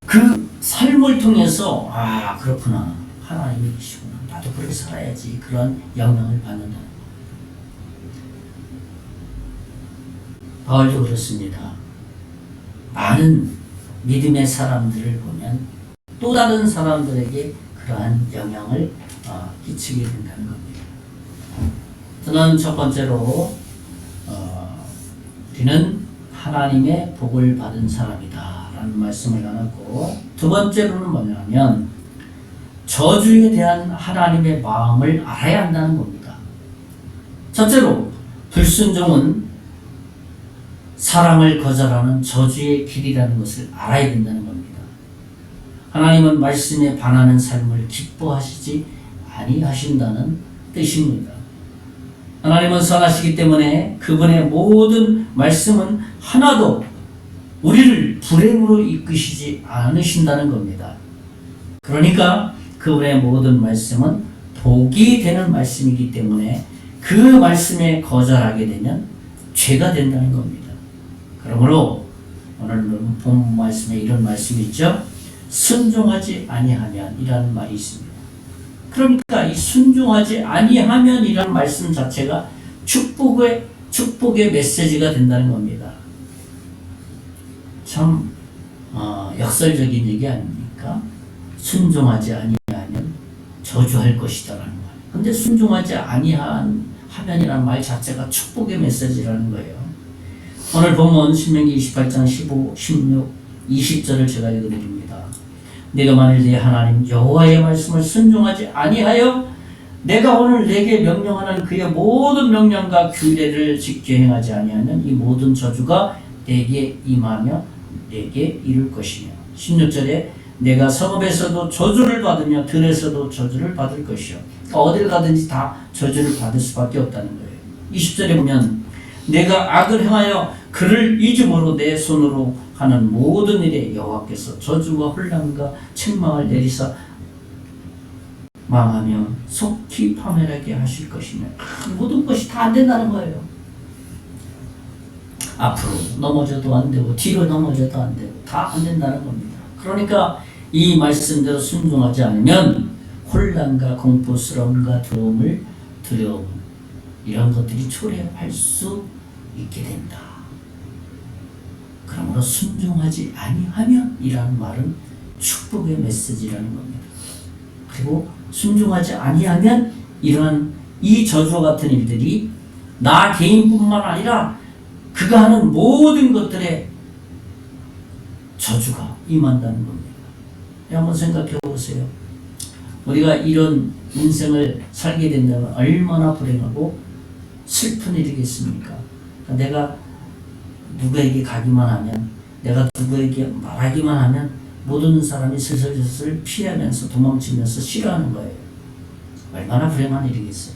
그 삶을 통해서 그렇구나. 하나님이 계시구나. 나도 그렇게 살아야지. 그런 영향을 받는다. 바울도 그렇습니다. 많은 믿음의 사람들을 보면 또 다른 사람들에게 그러한 영향을 끼치게 된다는 겁니다. 저는 첫 번째로 우리는 하나님의 복을 받은 사람이다 라는 말씀을 나눴고, 두 번째로는 뭐냐면 저주에 대한 하나님의 마음을 알아야 한다는 겁니다. 첫째로 불순종은 사랑을 거절하는 저주의 길이라는 것을 알아야 된다는 겁니다. 하나님은 말씀에 반하는 삶을 기뻐하시지 아니하신다는 뜻입니다. 하나님은 선하시기 때문에 그분의 모든 말씀은 하나도 우리를 불행으로 이끄시지 않으신다는 겁니다. 그러니까 그분의 모든 말씀은 복이 되는 말씀이기 때문에 그 말씀에 거절하게 되면 죄가 된다는 겁니다. 그러므로 오늘 본 말씀에 이런 말씀이 있죠. 순종하지 아니하면 이라는 말이 있습니다. 그러니까 이 순종하지 아니하면 이라는 말씀 자체가 축복의 메시지가 된다는 겁니다. 참 역설적인 얘기 아닙니까? 순종하지 아니하면 저주할 것이다라는 말. 근데 순종하지 아니하면이라는 말 자체가 축복의 메시지라는 거예요. 오늘 본문 신명기 28장 15, 16, 20절을 제가 읽어드립니다. 네가 만일 네 하나님 여호와의 말씀을 순종하지 아니하여 내가 오늘 내게 명령하는 그의 모든 명령과 규례를 지켜 행하지 아니하면 이 모든 저주가 내게 임하며 내게 이룰 것이며, 16절에 내가 성읍에서도 저주를 받으며 들에서도 저주를 받을 것이요. 어딜 가든지 다 저주를 받을 수밖에 없다는 거예요. 20절에 보면 내가 악을 행하여 그를 잊음으로 내 손으로 하는 모든 일에 여호와께서 저주와 혼란과 책망을 내리사 망하며 속히 파멸하게 하실 것이며 모든 것이 다 안 된다는 거예요. 앞으로 넘어져도 안 되고 뒤로 넘어져도 안 되고 다 안 된다는 겁니다. 그러니까 이 말씀대로 순종하지 않으면 혼란과 공포스러움과 두려움 이런 것들이 초래할 수 있게 된다. 그러므로 순종하지 아니하면 이라는 말은 축복의 메시지라는 겁니다. 그리고 순종하지 아니하면 이러한 이 저주와 같은 일들이 나 개인뿐만 아니라 그가 하는 모든 것들에 저주가 임한다는 겁니다. 한번 생각해 보세요. 우리가 이런 인생을 살게 된다면 얼마나 불행하고 슬픈 일이겠습니까? 내가 누구에게 가기만 하면, 내가 누구에게 말하기만 하면 모든 사람이 슬슬슬슬 피하면서 도망치면서 싫어하는 거예요. 얼마나 불행한 일이겠어요.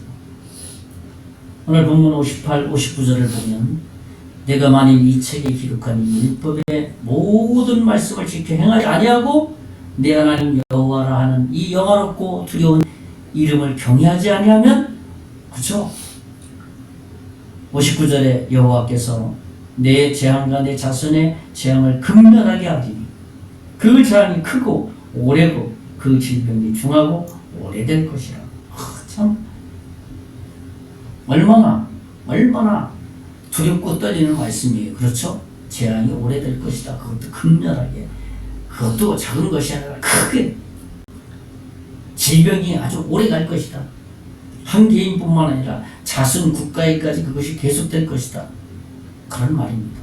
오늘 본문 58, 59절을 보면 내가 만일 이 책에 기록한 이 율법의 모든 말씀을 지켜 행하지 아니하고 내 하나님 여호와라 하는 이 영화롭고 두려운 이름을 경외하지 아니하면, 그렇죠? 59절에 여호와께서 내 재앙과 내 자손의 재앙을 극렬하게 하리니 그 재앙이 크고 오래고 그 질병이 중하고 오래될 것이라. 참 얼마나 두렵고 떨리는 말씀이에요. 그렇죠? 재앙이 오래될 것이다. 그것도 극렬하게. 그것도 작은 것이 아니라 크게. 질병이 아주 오래 갈 것이다. 한 개인뿐만 아니라 자손 국가에까지 그것이 계속될 것이다. 그런 말입니다.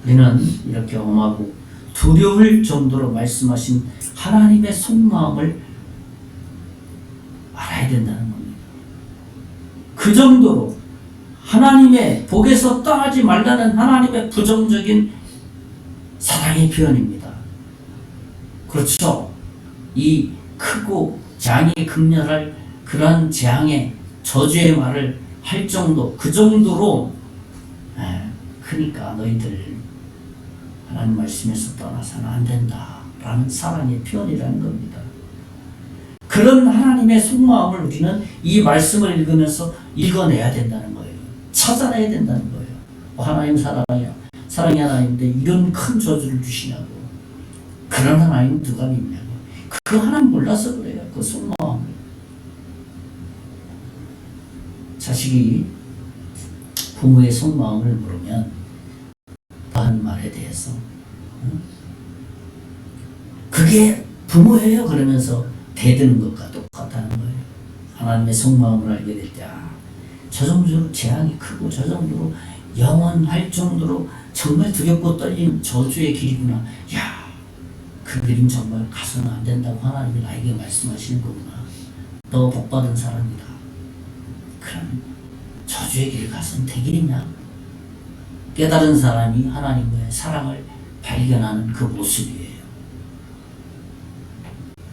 우리는 이렇게 엄하고 두려울 정도로 말씀하신 하나님의 속마음을 알아야 된다는 겁니다. 그 정도로 하나님의 복에서 떠나지 말라는 하나님의 부정적인 사랑의 표현입니다. 그렇죠? 이 크고 재앙이 극렬할 그러한 재앙의 저주의 말을 할 정도, 그 정도로 그러니까 너희들 하나님 말씀에서 떠나서는 안 된다 라는 사랑의 표현이라는 겁니다. 그런 하나님의 속마음을 우리는 이 말씀을 읽으면서 읽어내야 된다는 거예요. 찾아내야 된다는 거예요. 하나님 사랑이 하나님인데 이런 큰 저주를 주시냐고. 그런 하나님 누가 믿냐고. 그 하나님 몰라서 그래요. 그 속마음을. 자식이 부모의 속마음을 모르면 하는 말에 대해서 그게 부모예요 그러면서 대드는 것과 똑같다는 거예요. 하나님의 속마음을 알게 될 때 저 정도로 재앙이 크고 저 정도로 영원할 정도로 정말 두렵고 떨리는 저주의 길이구나. 야, 그 길은 정말 가서는 안 된다고 하나님이 나에게 말씀하시는 거구나. 너 복받은 사람이다. 그럼 저주의 길을 가서는 되겠냐? 깨달은 사람이 하나님의 사랑을 발견하는 그 모습이에요.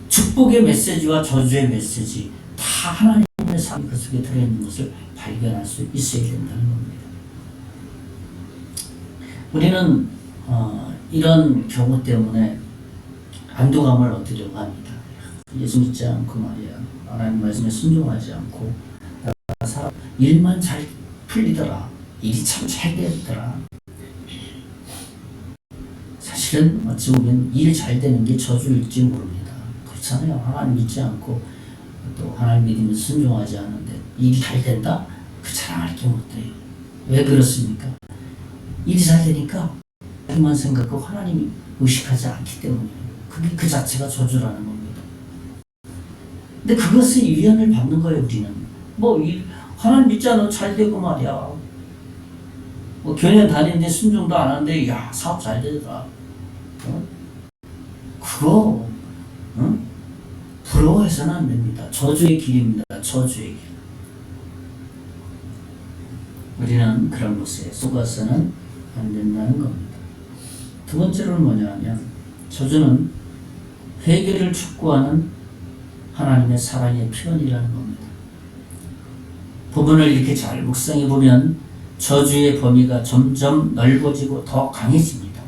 축복의 메시지와 저주의 메시지 다 하나님의 사랑이 그 속에 들어있는 것을 발견할 수 있어야 된다는 겁니다. 우리는 이런 경우 때문에 안도감을 얻으려고 합니다. 예수 믿지 않고 말이야. 하나님 말씀에 순종하지 않고 일만 잘 풀리더라. 일이 참 잘 되더라. 사실은 어찌 보면 일 잘 되는 게 저주일지 모릅니다. 그렇잖아요. 하나님 믿지 않고 또 하나님 믿으면서 순종하지 않는데 일이 잘 된다? 그 자랑할 게 못 돼요. 왜 그렇습니까? 일이 잘 되니까 그만 생각하고 하나님이 의식하지 않기 때문이에요. 그게 그 자체가 저주라는 겁니다. 근데 그것을 위안을 받는 거예요. 우리는 하나님 믿지 않아도 잘 되고 말이야. 교회 다니는데 순종도 안 하는데 야 사업 잘 되더라. 그거 부러워해서는 안 됩니다. 저주의 길입니다. 저주의 길. 우리는 그런 것에 속아서는 안 된다는 겁니다. 두 번째로는 뭐냐 하면 저주는 회개를 촉구하는 하나님의 사랑의 표현이라는 겁니다. 부분을 이렇게 잘 묵상해 보면 저주의 범위가 점점 넓어지고 더 강해집니다.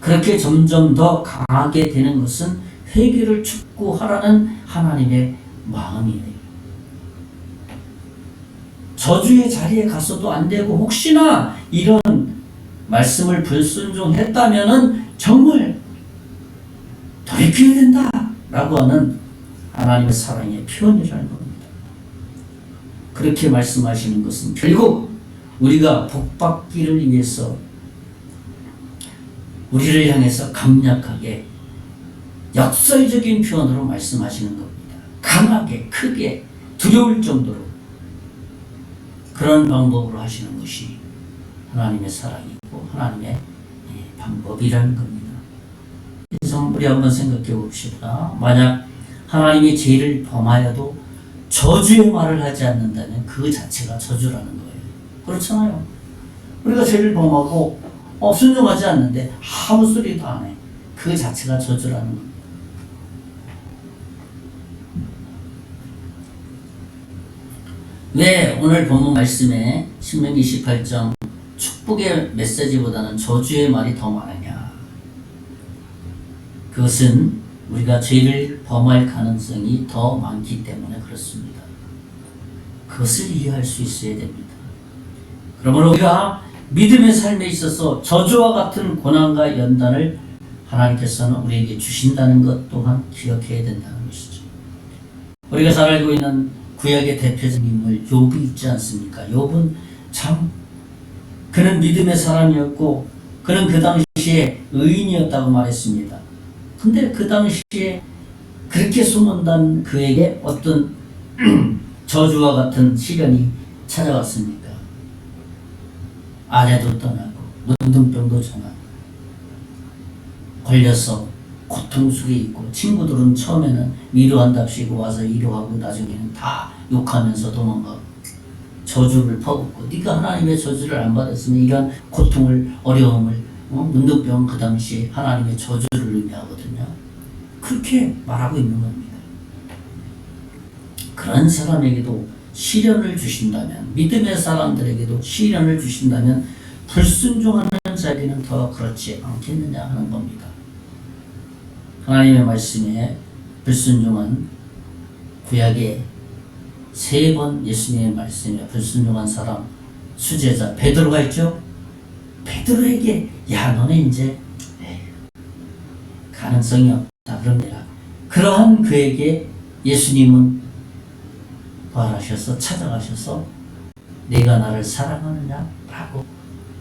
그렇게 점점 더 강하게 되는 것은 회개를 촉구하라는 하나님의 마음이에요. 저주의 자리에 갔어도 안 되고 혹시나 이런 말씀을 불순종했다면은 정말 돌이켜야 된다 라고 하는 하나님의 사랑의 표현이라는 겁니다. 그렇게 말씀하시는 것은 결국 우리가 복받기를 위해서 우리를 향해서 강력하게 역설적인 표현으로 말씀하시는 겁니다. 강하게 크게 두려울 정도로 그런 방법으로 하시는 것이 하나님의 사랑이고 하나님의 방법이라는 겁니다. 그래서 우리 한번 생각해 봅시다. 만약 하나님이 죄를 범하여도 저주의 말을 하지 않는다면 그 자체가 저주라는 거예요. 그렇잖아요. 우리가 죄를 범하고 순종하지 않는데 아무 소리도 안 해. 그 자체가 저주라는 겁니다. 왜 오늘 본문 말씀에 신명기 28장 축복의 메시지보다는 저주의 말이 더 많으냐? 그것은 우리가 죄를 범할 가능성이 더 많기 때문에 그렇습니다. 그것을 이해할 수 있어야 됩니다. 그러므로 우리가 믿음의 삶에 있어서 저주와 같은 고난과 연단을 하나님께서는 우리에게 주신다는 것 또한 기억해야 된다는 것이죠. 우리가 잘 알고 있는 구약의 대표적인 인물 욥이 있지 않습니까? 욥은 참 그는 믿음의 사람이었고 그는 그 당시에 의인이었다고 말했습니다. 근데 그 당시에 그렇게 소문난 그에게 어떤 저주와 같은 시련이 찾아왔습니까? 아내도 떠나고 문둥병도 전하고 걸려서 고통 속에 있고 친구들은 처음에는 위로한답시고 와서 위로하고 나중에는 다 욕하면서 도망가고 저주를 퍼붓고 네가 하나님의 저주를 안 받았으면 이런 고통을 어려움을 문둥병 그 당시에 하나님의 저주를 의미하거든요. 그렇게 말하고 있는 겁니다. 그런 사람에게도 시련을 주신다면 믿음의 사람들에게도 시련을 주신다면 불순종하는 자에게는 더 그렇지 않겠느냐 하는 겁니다. 하나님의 말씀에 불순종한 구약에 3번 예수님의 말씀에 불순종한 사람 수제자 베드로가 있죠. 베드로에게 야 너네 이제 가능성이 없다 그럽니다. 그러한 그에게 예수님은 부활하셔서 찾아가셔서 네가 나를 사랑하느냐 라고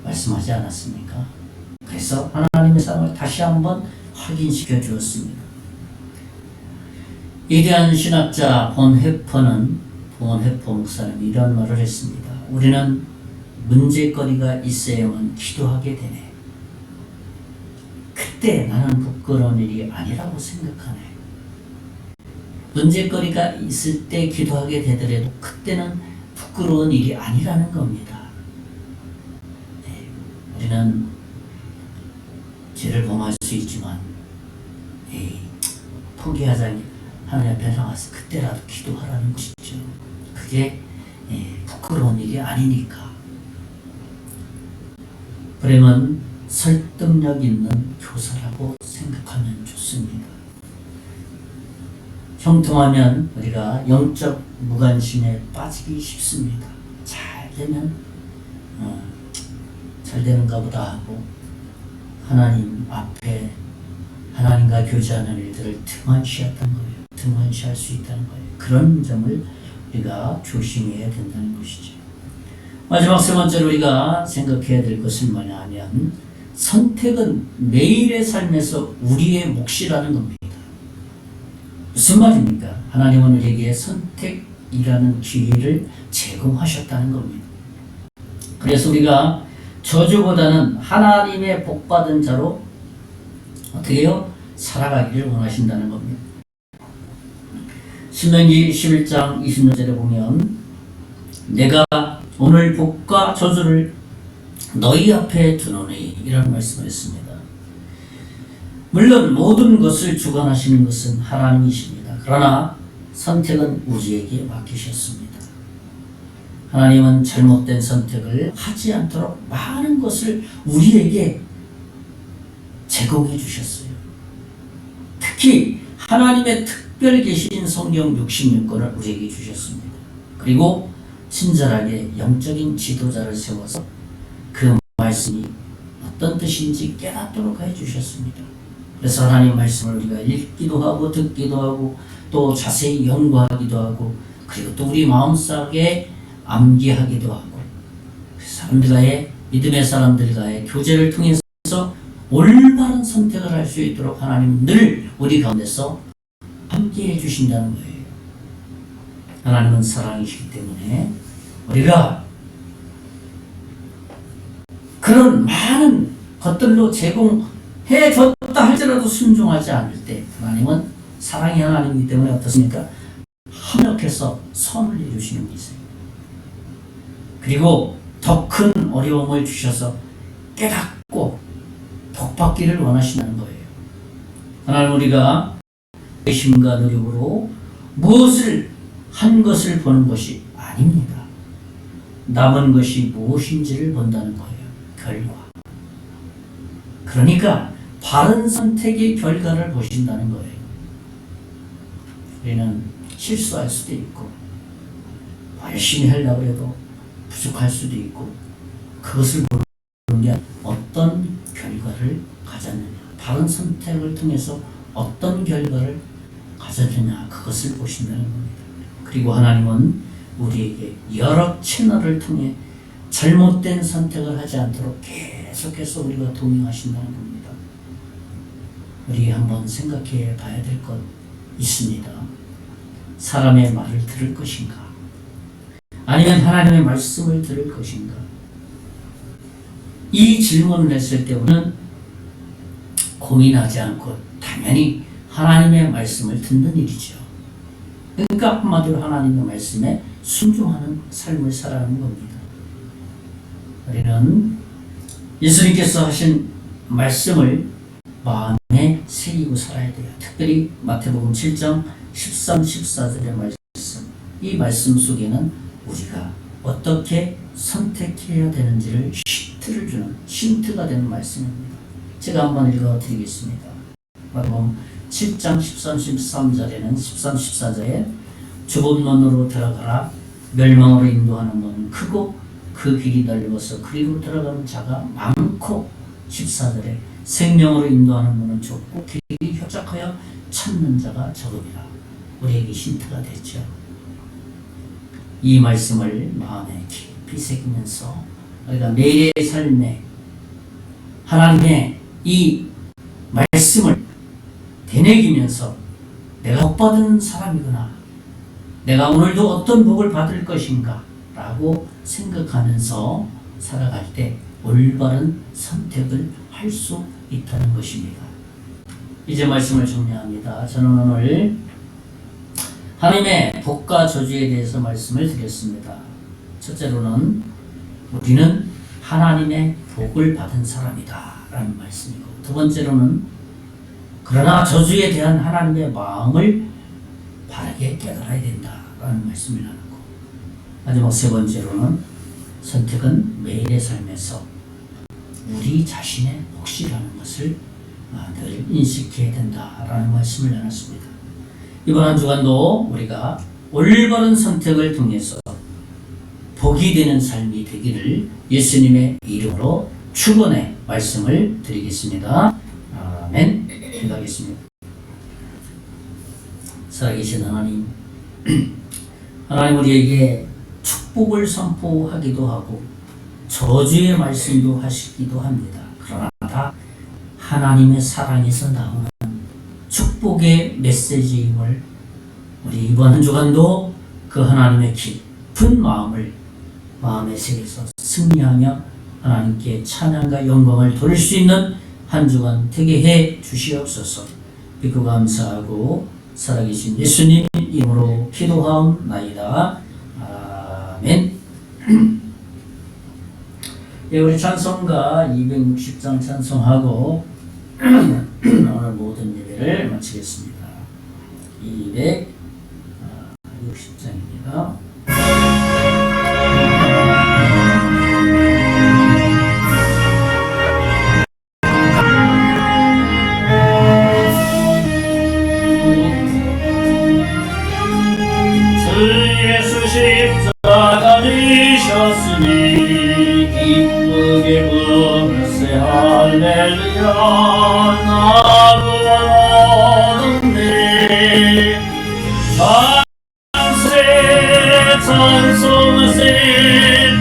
말씀하지 않았습니까? 그래서 하나님의 사랑을 다시 한번 확인시켜 주었습니다. 위대한 신학자 본헤퍼 목사님이 이런 말을 했습니다. 우리는 문제거리가 있어야만 기도하게 되네. 그때 나는 부끄러운 일이 아니라고 생각하네. 문제거리가 있을 때 기도하게 되더라도 그때는 부끄러운 일이 아니라는 겁니다. 우리는 죄를 범할 수 있지만 포기하자 하나님 앞에 나가서 그때라도 기도하라는 것이죠. 그게 부끄러운 일이 아니니까. 불행은 설득력 있는 교사라고 생각하면 좋습니다. 형통하면 우리가 영적 무관심에 빠지기 쉽습니다. 잘 되면 잘 되는가 보다 하고 하나님 앞에 하나님과 교제하는 일들을 등한시했던 거예요. 등한시할 수 있다는 거예요. 그런 점을 우리가 조심해야 된다는 것이죠. 마지막 3번째로 우리가 생각해야 될 것은 뭐냐 하면 선택은 매일의 삶에서 우리의 몫이라는 겁니다. 무슨 말입니까? 하나님은 우리에게 선택이라는 기회를 제공하셨다는 겁니다. 그래서 우리가 저주보다는 하나님의 복받은 자로 어떻게 해요? 살아가기를 원하신다는 겁니다. 신명기 11장 20절에 보면 내가 오늘 복과 저주를 너희 앞에 두노니 이런 말씀을 했습니다. 물론 모든 것을 주관하시는 것은 하나님이십니다. 그러나 선택은 우리에게 맡기셨습니다. 하나님은 잘못된 선택을 하지 않도록 많은 것을 우리에게 제공해 주셨어요. 특히 하나님의 특별 계신 성경 66권을 우리에게 주셨습니다. 그리고 친절하게 영적인 지도자를 세워서 그 말씀이 어떤 뜻인지 깨닫도록 해주셨습니다. 그래서 하나님 말씀을 우리가 읽기도 하고 듣기도 하고 또 자세히 연구하기도 하고 그리고 또 우리 마음속에 암기하기도 하고 사람들과의 믿음의 사람들과의 교제를 통해서 올바른 선택을 할 수 있도록 하나님 늘 우리 가운데서 함께 해주신다는 거예요. 하나님은 사랑이시기 때문에 우리가 그런 많은 것들로 제공해줬다 할지라도 순종하지 않을 때 하나님은 사랑의 하나님이기 때문에 어떻습니까? 합력해서 선을 이루시는 것이에요. 그리고 더 큰 어려움을 주셔서 깨닫고 복받기를 원하신다는 거예요. 하나님 우리가 의심과 노력으로 무엇을 한 것을 보는 것이 아닙니다. 남은 것이 무엇인지를 본다는 거예요. 결과. 그러니까 바른 선택의 결과를 보신다는 거예요. 우리는 실수할 수도 있고 열심히 하려고 해도 부족할 수도 있고 그것을 보는 게 어떤 결과를 가졌느냐, 바른 선택을 통해서 어떤 결과를 가졌느냐 그것을 보신다는 겁니다. 그리고 하나님은 우리에게 여러 채널을 통해 잘못된 선택을 하지 않도록 계속해서 우리가 동행하신다는 겁니다. 우리 한번 생각해 봐야 될 것 있습니다. 사람의 말을 들을 것인가? 아니면 하나님의 말씀을 들을 것인가? 이 질문을 했을 때 우리는 고민하지 않고 당연히 하나님의 말씀을 듣는 일이죠. 그러니까 한마디로 하나님의 말씀에 순종하는 삶을 살아가는 겁니다. 우리는 예수님께서 하신 말씀을 마음에 새기고 살아야 돼요. 특별히 마태복음 7장 13, 14절의 말씀, 이 말씀 속에는 우리가 어떻게 선택해야 되는지를 힌트를 주는 힌트가 되는 말씀입니다. 제가 한번 읽어드리겠습니다. 마태복음 7장 13, 13절에는 13, 14절에 좁은 문으로 들어가라. 멸망으로 인도하는 문은 크고 그 길이 넓어서 그리로 들어가는 자가 많고 14절에 생명으로 인도하는 문은 좁고 길이 협착하여 찾는 자가 적음이라. 우리에게 힌트가 됐죠. 이 말씀을 마음에 깊이 새기면서 우리가 매일의 삶에 하나님의 이 말씀을 되뇌기면서 내가 복받은 사람이구나, 내가 오늘도 어떤 복을 받을 것인가 라고 생각하면서 살아갈 때 올바른 선택을 할 수 있다는 것입니다. 이제 말씀을 정리합니다. 저는 오늘 하나님의 복과 저주에 대해서 말씀을 드렸습니다. 첫째로는 우리는 하나님의 복을 받은 사람이다 라는 말씀이고, 두 번째로는 그러나 저주에 대한 하나님의 마음을 바르게 깨달아야 된다 라는 말씀을 나누고, 마지막 세 번째로는 선택은 매일의 삶에서 우리 자신의 몫이라는 것을 늘 인식해야 된다라는 말씀을 나눴습니다. 이번 한 주간도 우리가 올바른 선택을 통해서 복이 되는 삶이 되기를 예수님의 이름으로 축원의 말씀을 드리겠습니다. 아멘. 기도하겠습니다. 살아계신 하나님, 하나님 우리에게 축복을 선포하기도 하고 저주의 말씀도 하시기도 합니다. 그러나 다 하나님의 사랑에서 나오는 축복의 메시지임을 우리 이번 한 주간도 그 하나님의 깊은 마음을 마음에 새겨서 승리하며 하나님께 찬양과 영광을 돌릴 수 있는 한 주간 되게 해 주시옵소서. 믿고 감사하고 살아계신 예수님 이름으로 기도하옵나이다. 아멘. 예, 우리 찬송가 260장 찬송하고 오늘 모든 예배를 마치겠습니다. 260장입니다. 예수 십자가 지셨으니 기쁘게 부르세 할렐루야. 나로 얻었네. 찬세 찬송하세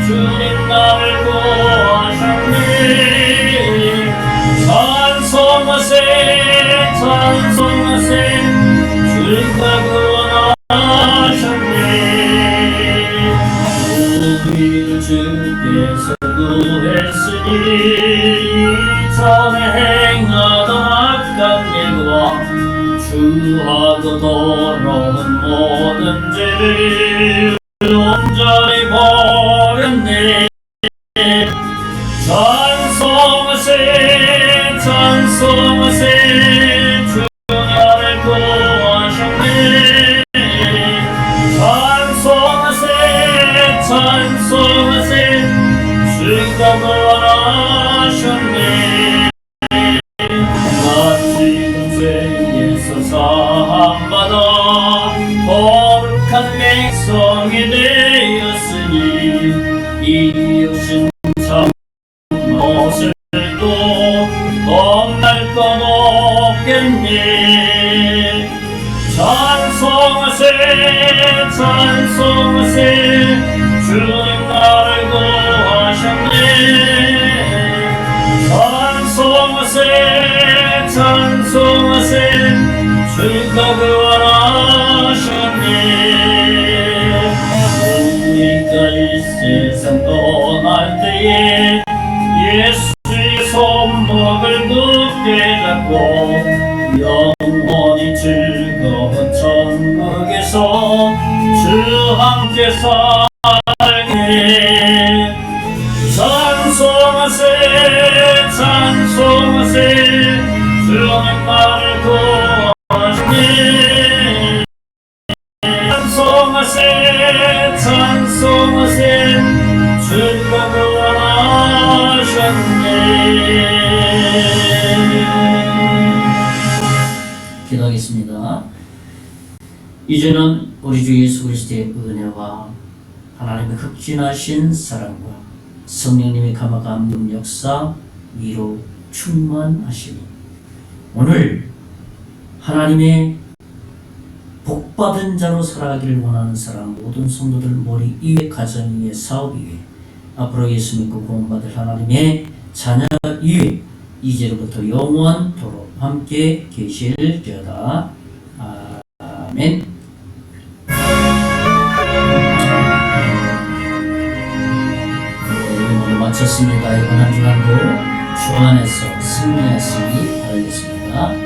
주님 나를 구하셨네. 찬송하세 찬송하세 주님과 구원하셨네. 우리를 주께서 구했으니 이전에 행하던 악한 일과 주하고 더러운 모든 죄를 온전히 버렸네. 찬송하세 찬송하세 주님 나를 구하셨네. 찬송하세 찬송하세 주가 구원하셨네. 나 지금 죄에서 사함받아 거룩한 백성이 되었으니 이웃은 참 무엇을 또 겁날 것 없겠네. 찬송하세 찬송하세 주님 나를 구하셨네. 찬송하세 찬송하세 주가 구원하셨네. 우리가 이 세상 떠날 때에 예수의 손목을 굳게 잡고 영원히 즐거운 천국에서 주 함께 살게. 찬송하세 찬송하세 주님 나를 구하시네. 찬송하세 찬송하세 주가 구원하셨네. 기도하겠습니다. 이제는 우리 주 예수 그리스도의 은혜와 하나님의 극진하신 사랑과 성령님의 감화감동 역사 위로 충만하시니 오늘 하나님의 복받은 자로 살아가기를 원하는 사람 모든 성도들 머리 위에 가정 위에 사업 위에 앞으로 예수 믿고 구원받을 하나님의 자녀 위에 이제로부터 영원토록 함께 계실지어다. 아멘. 오늘 마쳤습니다. 이번 한 주간도 주 안에서 승리하시기 바라겠습니다.